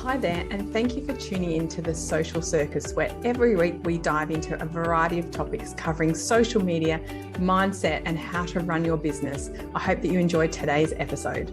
Hi there, and thank you for tuning in to the Social Circus, where every week we dive into a variety of topics covering social media, mindset, and how to run your business. I hope that you enjoyed today's episode.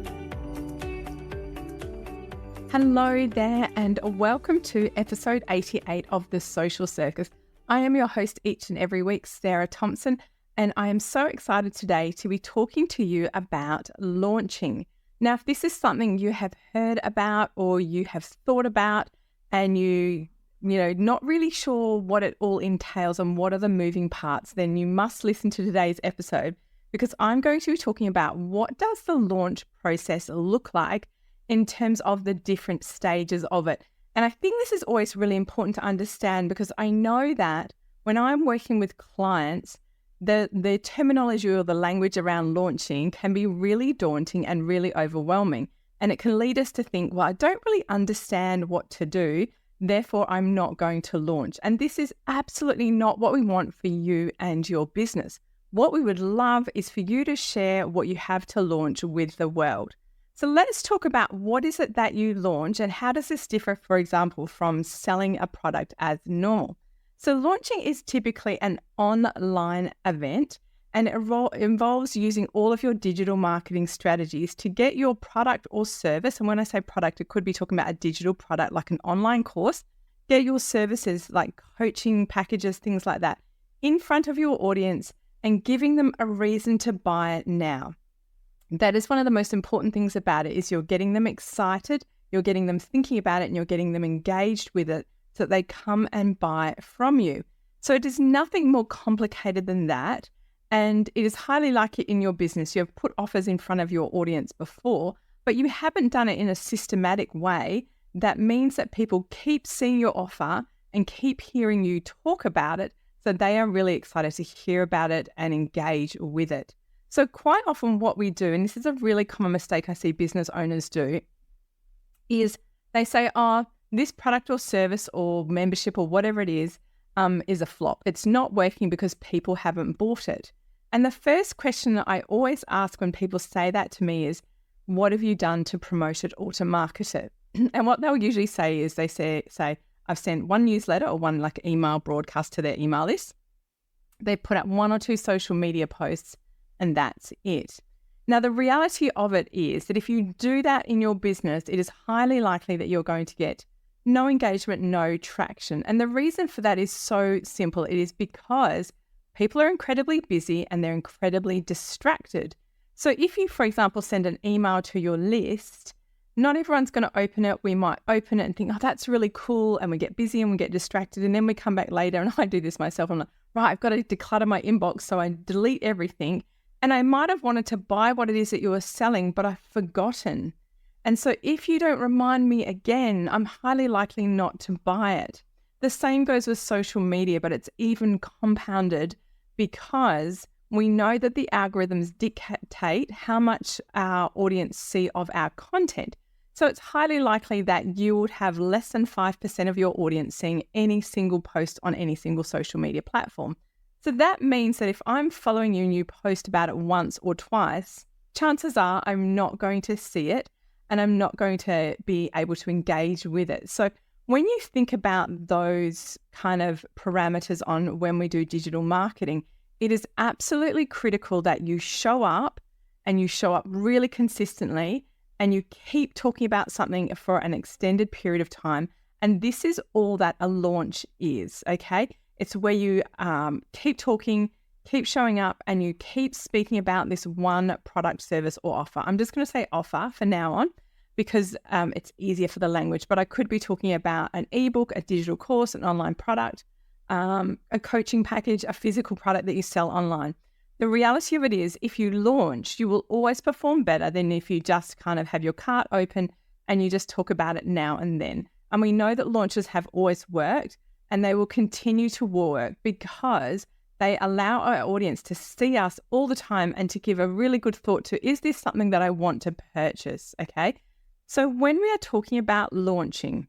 Hello there, and welcome to episode 88 of the Social Circus. I am your host each and every week, Sarah Thomson, and I am so excited today to be talking to you about launching. Now, if this is something you have heard about or you have thought about and you not really sure what it all entails and what are the moving parts, then you must listen to today's episode, because I'm going to be talking about what does the launch process look like in terms of the different stages of it. And I think this is always really important to understand, because I know that when I'm working with clients, the terminology or the language around launching can be really daunting and really overwhelming. And it can lead us to think, well, I don't really understand what to do, therefore I'm not going to launch. And this is absolutely not what we want for you and your business. What we would love is for you to share what you have to launch with the world. So let's talk about what is it that you launch and how does this differ, for example, from selling a product as normal. So launching is typically an online event, and it involves using all of your digital marketing strategies to get your product or service. And when I say product, it could be talking about a digital product like an online course, get your services like coaching packages, things like that, in front of your audience and giving them a reason to buy it now. That is one of the most important things about it, is you're getting them excited, you're getting them thinking about it, and you're getting them engaged with it so that they come and buy from you. So it is nothing more complicated than that. And it is highly likely in your business you have put offers in front of your audience before, but you haven't done it in a systematic way. That means that people keep seeing your offer and keep hearing you talk about it, so they are really excited to hear about it and engage with it. So quite often what we do, and this is a really common mistake I see business owners do, is they say, this product or service or membership or whatever it is a flop. It's not working because people haven't bought it. And the first question that I always ask when people say that to me is, what have you done to promote it or to market it? And what they'll usually say is they say, I've sent one newsletter or one like email broadcast to their email list. They put up one or two social media posts and that's it. Now, the reality of it is that if you do that in your business, it is highly likely that you're going to get no engagement, no traction. And the reason for that is so simple. It is because people are incredibly busy and they're incredibly distracted. So if you, for example, send an email to your list, not everyone's going to open it. We might open it and think, that's really cool. And we get busy and we get distracted. And then we come back later, and I do this myself. I'm like, right, I've got to declutter my inbox. So I delete everything. And I might have wanted to buy what it is that you are selling, but I've forgotten. And so if you don't remind me again, I'm highly likely not to buy it. The same goes with social media, but it's even compounded because we know that the algorithms dictate how much our audience see of our content. So it's highly likely that you would have less than 5% of your audience seeing any single post on any single social media platform. So that means that if I'm following you and you post about it once or twice, chances are I'm not going to see it and I'm not going to be able to engage with it. So when you think about those kind of parameters on when we do digital marketing, it is absolutely critical that you show up and you show up really consistently and you keep talking about something for an extended period of time. And this is all that a launch is, okay? It's where you keep talking, keep showing up, and you keep speaking about this one product, service, or offer. I'm just going to say offer for now on because it's easier for the language, but I could be talking about an ebook, a digital course, an online product, a coaching package, a physical product that you sell online. The reality of it is, if you launch, you will always perform better than if you just kind of have your cart open and you just talk about it now and then. And we know that launches have always worked, and they will continue to work because they allow our audience to see us all the time and to give a really good thought to, is this something that I want to purchase? Okay. So when we are talking about launching,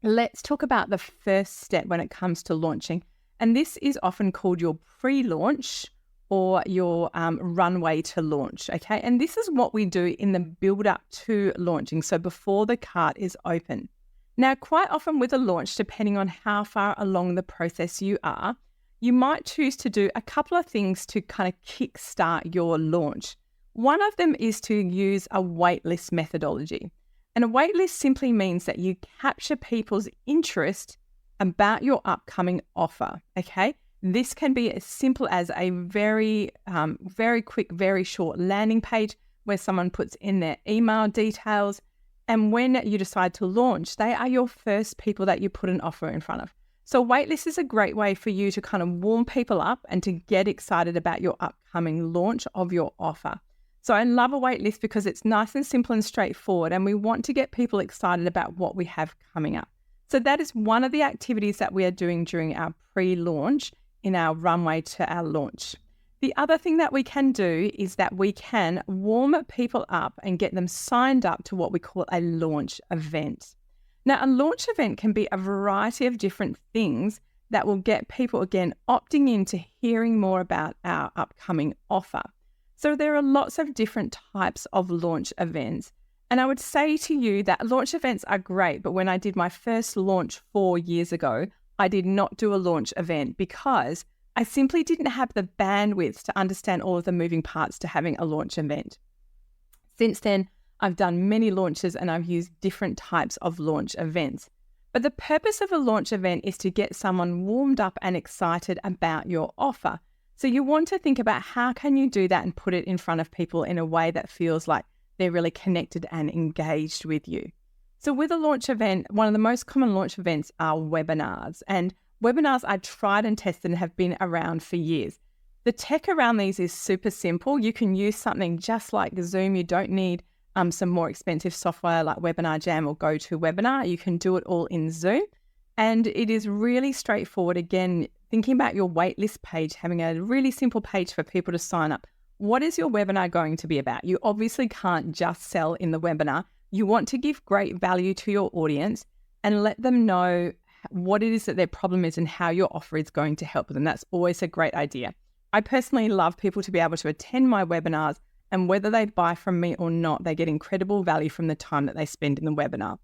let's talk about the first step when it comes to launching. And this is often called your pre-launch or your runway to launch. Okay. And this is what we do in the build up to launching. So before the cart is open. Now, quite often with a launch, depending on how far along the process you are, you might choose to do a couple of things to kind of kickstart your launch. One of them is to use a waitlist methodology. And a waitlist simply means that you capture people's interest about your upcoming offer, okay? This can be as simple as a very quick, very short landing page where someone puts in their email details. And when you decide to launch, they are your first people that you put an offer in front of. So waitlist is a great way for you to kind of warm people up and to get excited about your upcoming launch of your offer. So I love a waitlist because it's nice and simple and straightforward, and we want to get people excited about what we have coming up. So that is one of the activities that we are doing during our pre-launch in our runway to our launch. The other thing that we can do is that we can warm people up and get them signed up to what we call a launch event. Now, a launch event can be a variety of different things that will get people, again, opting into hearing more about our upcoming offer. So there are lots of different types of launch events. And I would say to you that launch events are great, but when I did my first launch 4 years ago, I did not do a launch event because I simply didn't have the bandwidth to understand all of the moving parts to having a launch event. Since then, I've done many launches and I've used different types of launch events. But the purpose of a launch event is to get someone warmed up and excited about your offer. So you want to think about how can you do that and put it in front of people in a way that feels like they're really connected and engaged with you. So with a launch event, one of the most common launch events are webinars. And webinars are tried and tested and have been around for years. The tech around these is super simple. You can use something just like Zoom. You don't need some more expensive software like Webinar Jam or GoToWebinar. You can do it all in Zoom. And it is really straightforward. Again, thinking about your waitlist page, having a really simple page for people to sign up. What is your webinar going to be about? You obviously can't just sell in the webinar. You want to give great value to your audience and let them know what it is that their problem is and how your offer is going to help them. That's always a great idea. I personally love people to be able to attend my webinars, and whether they buy from me or not, they get incredible value from the time that they spend in the webinar.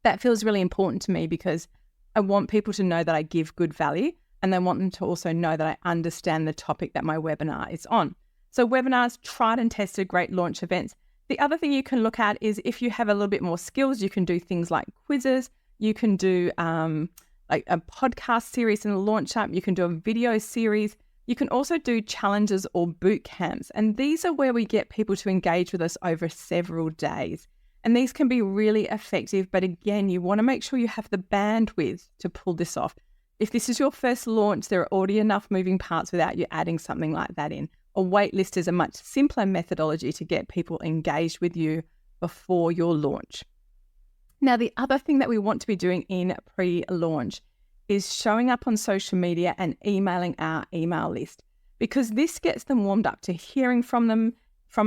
That feels really important to me because I want people to know that I give good value, and I want them to also know that I understand the topic that my webinar is on. So webinars, tried and tested, great launch events. The other thing you can look at is if you have a little bit more skills, you can do things like quizzes. You can do like a podcast series in a launch up. You can do a video series. You can also do challenges or boot camps. And these are where we get people to engage with us over several days. And these can be really effective. But again, you want to make sure you have the bandwidth to pull this off. If this is your first launch, there are already enough moving parts without you adding something like that in. A waitlist is a much simpler methodology to get people engaged with you before your launch. Now, the other thing that we want to be doing in pre-launch is showing up on social media and emailing our email list, because this gets them warmed up to hearing from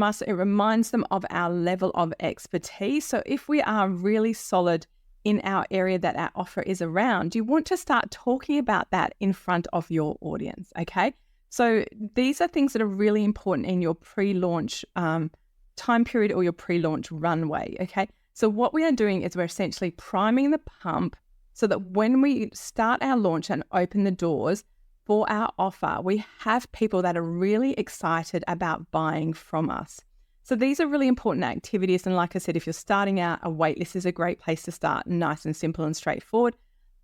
us. It reminds them of our level of expertise. So if we are really solid in our area that our offer is around, you want to start talking about that in front of your audience, okay? So these are things that are really important in your pre-launch time period or your pre-launch runway, okay? So what we are doing is we're essentially priming the pump so that when we start our launch and open the doors for our offer, we have people that are really excited about buying from us. So these are really important activities. And like I said, if you're starting out, a waitlist is a great place to start, nice and simple and straightforward.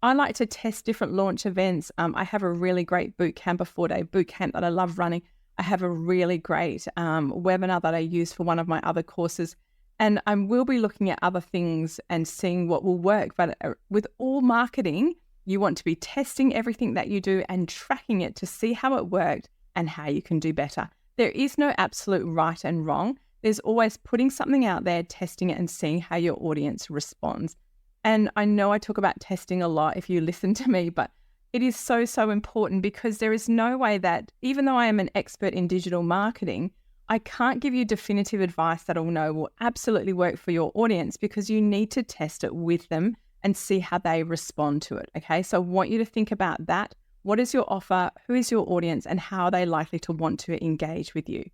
I like to test different launch events. I have a really great boot camp, a 4-day boot camp that I love running. I have a really great webinar that I use for one of my other courses. And I will be looking at other things and seeing what will work. But with all marketing, you want to be testing everything that you do and tracking it to see how it worked and how you can do better. There is no absolute right and wrong. There's always putting something out there, testing it and seeing how your audience responds. And I know I talk about testing a lot if you listen to me, but it is so, so important because there is no way that, even though I am an expert in digital marketing, I can't give you definitive advice that I'll know will absolutely work for your audience because you need to test it with them and see how they respond to it, okay? So I want you to think about that. What is your offer? Who is your audience? And how are they likely to want to engage with you?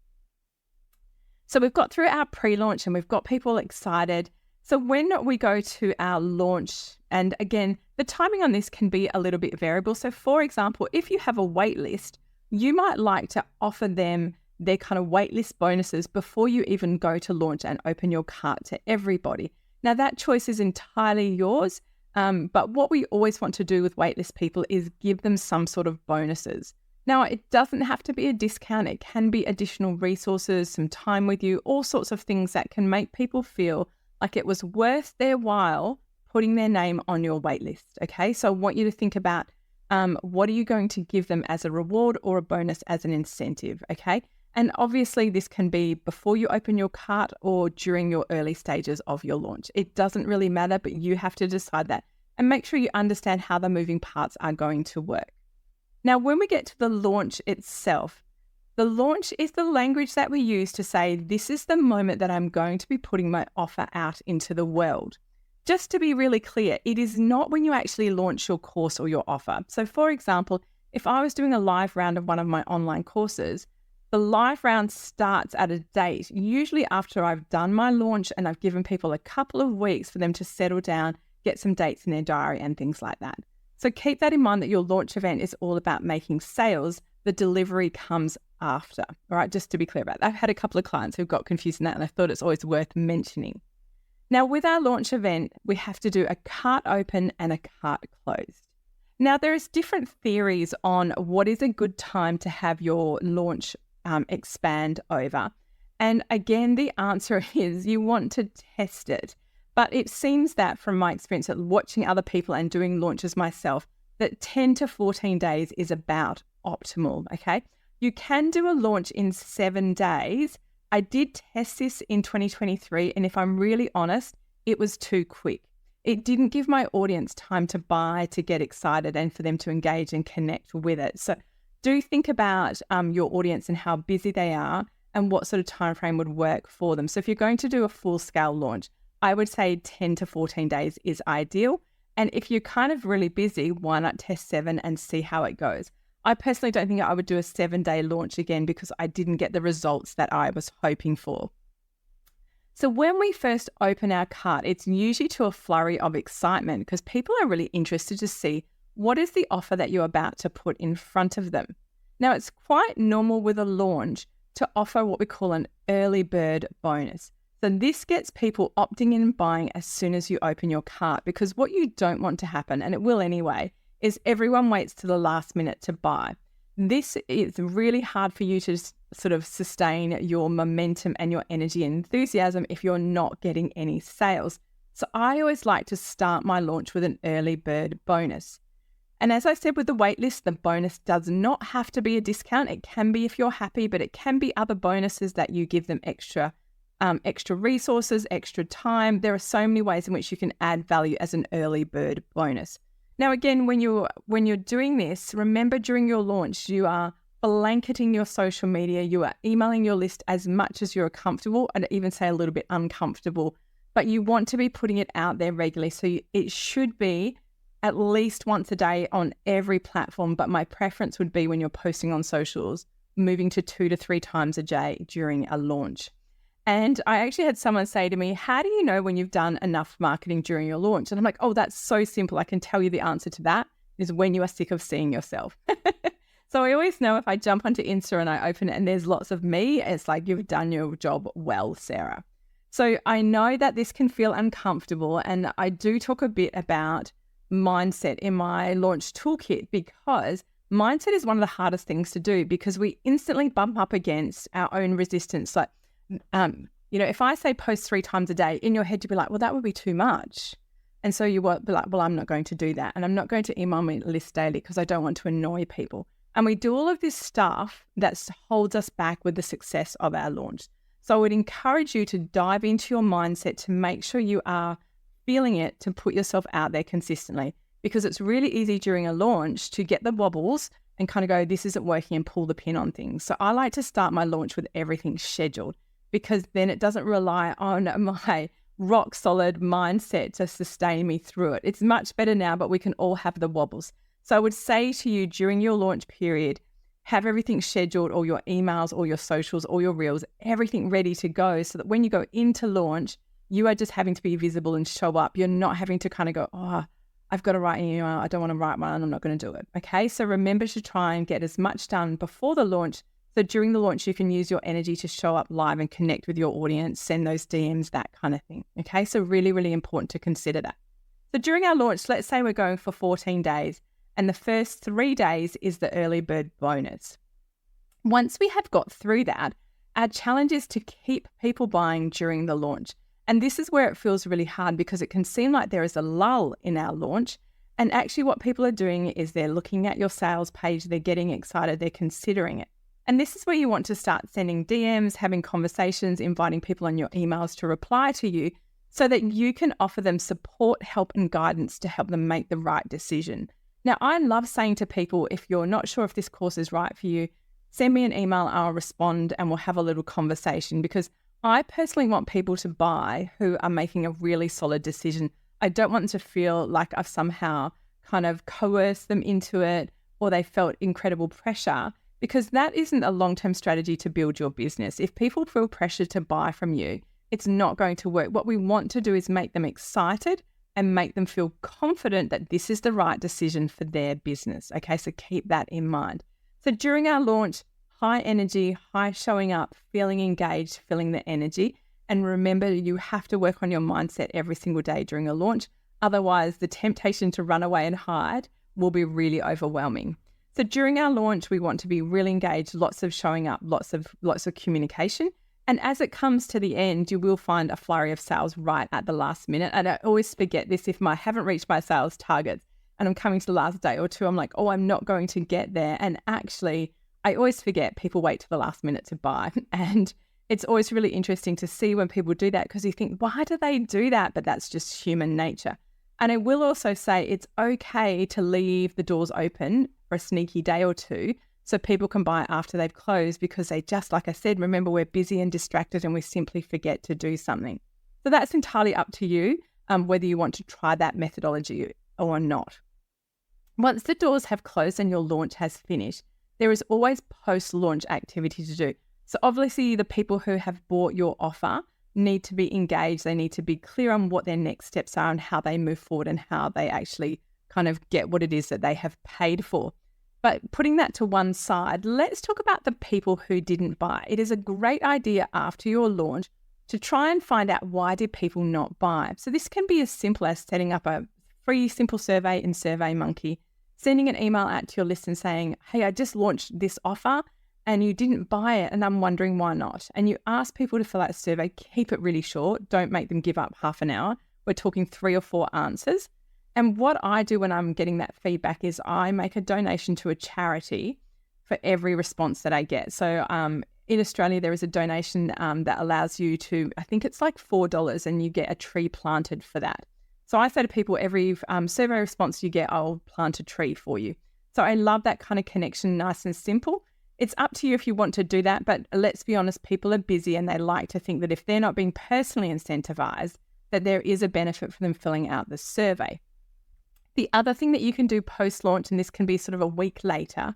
So we've got through our pre-launch and we've got people excited. So when we go to our launch, and again, the timing on this can be a little bit variable. So for example, if you have a wait list, you might like to offer them their kind of waitlist bonuses before you even go to launch and open your cart to everybody. Now that choice is entirely yours, but what we always want to do with waitlist people is give them some sort of bonuses. Now it doesn't have to be a discount, it can be additional resources, some time with you, all sorts of things that can make people feel like it was worth their while putting their name on your waitlist, okay? So I want you to think about what are you going to give them as a reward or a bonus as an incentive, okay? And obviously this can be before you open your cart or during your early stages of your launch. It doesn't really matter, but you have to decide that and make sure you understand how the moving parts are going to work. Now, when we get to the launch itself, the launch is the language that we use to say, this is the moment that I'm going to be putting my offer out into the world. Just to be really clear, it is not when you actually launch your course or your offer. So for example, if I was doing a live round of one of my online courses, the live round starts at a date, usually after I've done my launch and I've given people a couple of weeks for them to settle down, get some dates in their diary and things like that. So keep that in mind that your launch event is all about making sales. The delivery comes after, all right? Just to be clear about that. I've had a couple of clients who've got confused in that and I thought it's always worth mentioning. Now with our launch event, we have to do a cart open and a cart closed. Now there's different theories on what is a good time to have your launch expand over. And again, the answer is you want to test it. But it seems that from my experience at watching other people and doing launches myself, that 10 to 14 days is about optimal, okay? You can do a launch in 7 days. I did test this in 2023, and if I'm really honest, it was too quick. It didn't give my audience time to buy, to get excited, and for them to engage and connect with it. So do think about your audience and how busy they are and what sort of time frame would work for them. So if you're going to do a full-scale launch, I would say 10 to 14 days is ideal. And if you're kind of really busy, why not test 7 and see how it goes? I personally don't think I would do a 7-day launch again because I didn't get the results that I was hoping for. So when we first open our cart, it's usually to a flurry of excitement because people are really interested to see what is the offer that you're about to put in front of them. Now, it's quite normal with a launch to offer what we call an early bird bonus. So this gets people opting in and buying as soon as you open your cart, because what you don't want to happen, and it will anyway, is everyone waits to the last minute to buy. This is really hard for you to sort of sustain your momentum and your energy and enthusiasm if you're not getting any sales. So I always like to start my launch with an early bird bonus. And as I said with the waitlist, the bonus does not have to be a discount. It can be if you're happy, but it can be other bonuses that you give them extra resources, extra time. There are so many ways in which you can add value as an early bird bonus. Now, again, when you're doing this, remember during your launch, you are blanketing your social media, you are emailing your list as much as you're comfortable, and even say a little bit uncomfortable, but you want to be putting it out there regularly. So it should be at least once a day on every platform, but my preference would be when you're posting on socials, moving to 2 to 3 times a day during a launch. And I actually had someone say to me, how do you know when you've done enough marketing during your launch? And I'm like, oh, that's so simple. I can tell you the answer to that is when you are sick of seeing yourself. So I always know if I jump onto Insta and I open it and there's lots of me, it's like, you've done your job well, Sarah. So I know that this can feel uncomfortable. And I do talk a bit about mindset in my Launch Toolkit, because mindset is one of the hardest things to do because we instantly bump up against our own resistance. Like, if I say post 3 times a day, in your head, you'd be like, well, that would be too much. And so you will be like, well, I'm not going to do that. And I'm not going to email my list daily because I don't want to annoy people. And we do all of this stuff that holds us back with the success of our launch. So I would encourage you to dive into your mindset to make sure you are feeling it, to put yourself out there consistently, because it's really easy during a launch to get the wobbles and kind of go, this isn't working, and pull the pin on things. So I like to start my launch with everything scheduled, because then it doesn't rely on my rock solid mindset to sustain me through it. It's much better now, but we can all have the wobbles. So I would say to you during your launch period, have everything scheduled, all your emails, all your socials, all your reels, everything ready to go, so that when you go into launch, You are just having to be visible and show up. You're not having to kind of go, oh, I've got to write an email. I don't want to write one. I'm not going to do it. Okay. So remember to try and get as much done before the launch. So during the launch, you can use your energy to show up live and connect with your audience, send those DMs, that kind of thing. Okay. So really, really important to consider that. So during our launch, let's say we're going for 14 days and the first 3 days is the early bird bonus. Once we have got through that, our challenge is to keep people buying during the launch. And this is where it feels really hard because it can seem like there is a lull in our launch. And actually what people are doing is they're looking at your sales page, they're getting excited, they're considering it. And this is where you want to start sending DMs, having conversations, inviting people on your emails to reply to you so that you can offer them support, help, and guidance to help them make the right decision. Now, I love saying to people, if you're not sure if this course is right for you, send me an email, I'll respond and we'll have a little conversation because I personally want people to buy who are making a really solid decision. I don't want them to feel like I've somehow kind of coerced them into it or they felt incredible pressure because that isn't a long-term strategy to build your business. If people feel pressure to buy from you, it's not going to work. What we want to do is make them excited and make them feel confident that this is the right decision for their business. Okay, so keep that in mind. So during our launch, high energy, high showing up, feeling engaged, feeling the energy. And remember, you have to work on your mindset every single day during a launch. Otherwise, the temptation to run away and hide will be really overwhelming. So during our launch, we want to be really engaged, lots of showing up, lots of communication. And as it comes to the end, you will find a flurry of sales right at the last minute. And I always forget this if I haven't reached my sales targets and I'm coming to the last day or two, I'm like, oh, I'm not going to get there. And actually, I always forget people wait to the last minute to buy. And it's always really interesting to see when people do that because you think, why do they do that? But that's just human nature. And I will also say it's okay to leave the doors open for a sneaky day or two so people can buy after they've closed because they just, like I said, remember we're busy and distracted and we simply forget to do something. So that's entirely up to you whether you want to try that methodology or not. Once the doors have closed and your launch has finished, there is always post-launch activity to do. So obviously the people who have bought your offer need to be engaged. They need to be clear on what their next steps are and how they move forward and how they actually kind of get what it is that they have paid for. But putting that to one side, let's talk about the people who didn't buy. It is a great idea after your launch to try and find out why did people not buy. So this can be as simple as setting up a free simple survey in SurveyMonkey, sending an email out to your list and saying, hey, I just launched this offer and you didn't buy it and I'm wondering why not. And you ask people to fill out a survey, keep it really short. Don't make them give up half an hour. We're talking 3 or 4 answers. And what I do when I'm getting that feedback is I make a donation to a charity for every response that I get. So in Australia, there is a donation that allows you to, I think it's like $4 and you get a tree planted for that. So I say to people, every survey response you get, I'll plant a tree for you. So I love that kind of connection, nice and simple. It's up to you if you want to do that, but let's be honest, people are busy and they like to think that if they're not being personally incentivized, that there is a benefit for them filling out the survey. The other thing that you can do post-launch, and this can be sort of a week later,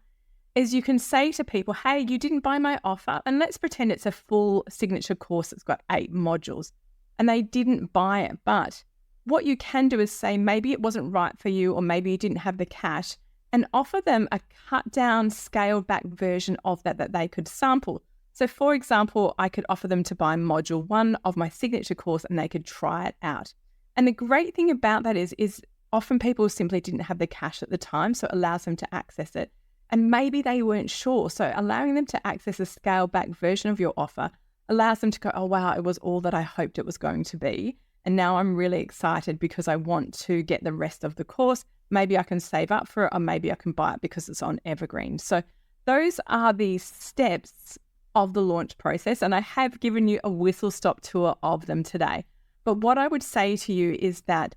is you can say to people, hey, you didn't buy my offer, and let's pretend it's a full signature course that's got 8 modules, and they didn't buy it. But what you can do is say maybe it wasn't right for you, or maybe you didn't have the cash, and offer them a cut-down, scaled-back version of that they could sample. So, for example, I could offer them to buy module 1 of my signature course, and they could try it out. And the great thing about that is often people simply didn't have the cash at the time, so it allows them to access it. And maybe they weren't sure. So allowing them to access a scaled back version of your offer allows them to go, oh, wow, it was all that I hoped it was going to be. And now I'm really excited because I want to get the rest of the course. Maybe I can save up for it, or maybe I can buy it because it's on Evergreen. So those are the steps of the launch process. And I have given you a whistle-stop tour of them today. But what I would say to you is that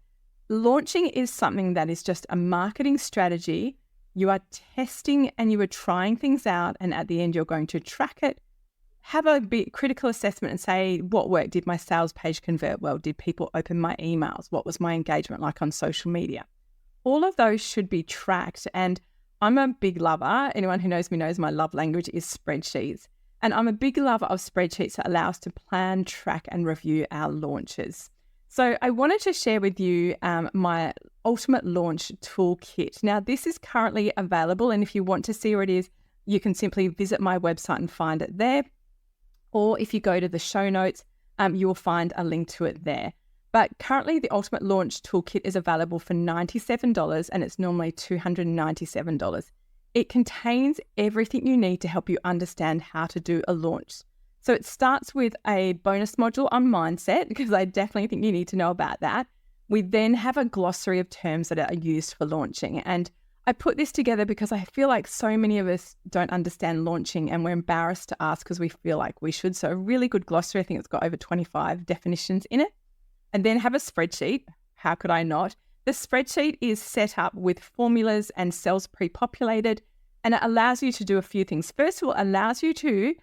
launching is something that is just a marketing strategy. You are testing and you are trying things out, and at the end you're going to track it, have a bit critical assessment and say, what worked? Did my sales page convert well? Did people open my emails? What was my engagement like on social media? All of those should be tracked. And I'm a big lover. Anyone who knows me knows my love language is spreadsheets. And I'm a big lover of spreadsheets that allow us to plan, track, and review our launches. So I wanted to share with you my Ultimate Launch Toolkit. Now, this is currently available, and if you want to see where it is, you can simply visit my website and find it there. Or if you go to the show notes, you will find a link to it there. But currently, the Ultimate Launch Toolkit is available for $97, and it's normally $297. It contains everything you need to help you understand how to do a launch. So it starts with a bonus module on mindset, because I definitely think you need to know about that. We then have a glossary of terms that are used for launching. And I put this together because I feel like so many of us don't understand launching, and we're embarrassed to ask because we feel like we should. So a really good glossary. I think it's got over 25 definitions in it. And then have a spreadsheet. How could I not? The spreadsheet is set up with formulas and cells pre-populated, and it allows you to do a few things. First of all, it allows you to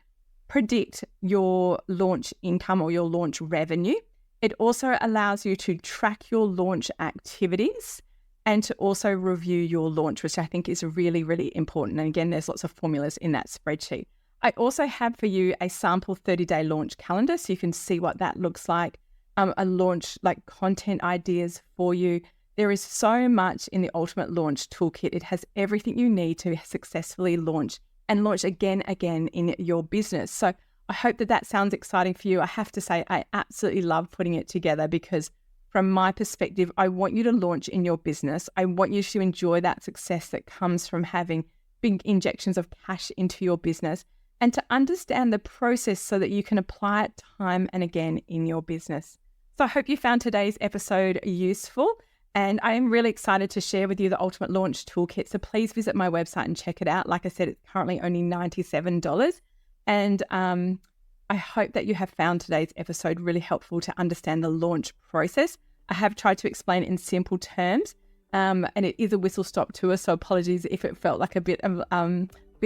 predict your launch income or your launch revenue. It also allows you to track your launch activities and to also review your launch, which I think is really, really important. And again, there's lots of formulas in that spreadsheet. I also have for you a sample 30-day launch calendar, so you can see what that looks like, a launch, like content ideas for you. There is so much in the Ultimate Launch Toolkit. It has everything you need to successfully launch and launch again in your business. So I hope that sounds exciting for you. I have to say, I absolutely love putting it together because from my perspective, I want you to launch in your business. I want you to enjoy that success that comes from having big injections of cash into your business and to understand the process so that you can apply it time and again in your business. So I hope you found today's episode useful. And I am really excited to share with you the Ultimate Launch Toolkit. So please visit my website and check it out. Like I said, it's currently only $97. And I hope that you have found today's episode really helpful to understand the launch process. I have tried to explain it in simple terms, and it is a whistle-stop tour. So apologies if it felt like a bit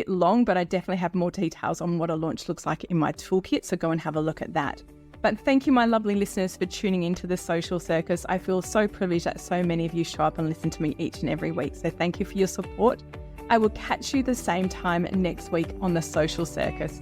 long, but I definitely have more details on what a launch looks like in my toolkit. So go and have a look at that. But thank you, my lovely listeners, for tuning into the Social Circus. I feel so privileged that so many of you show up and listen to me each and every week. So thank you for your support. I will catch you the same time next week on the Social Circus.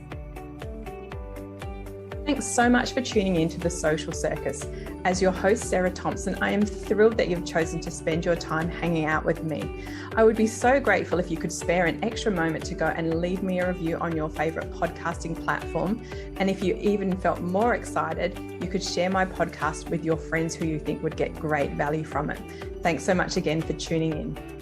Thanks so much for tuning into the Social Circus. As your host, Sarah Thomson, I am thrilled that you've chosen to spend your time hanging out with me. I would be so grateful if you could spare an extra moment to go and leave me a review on your favorite podcasting platform. And if you even felt more excited, you could share my podcast with your friends who you think would get great value from it. Thanks so much again for tuning in.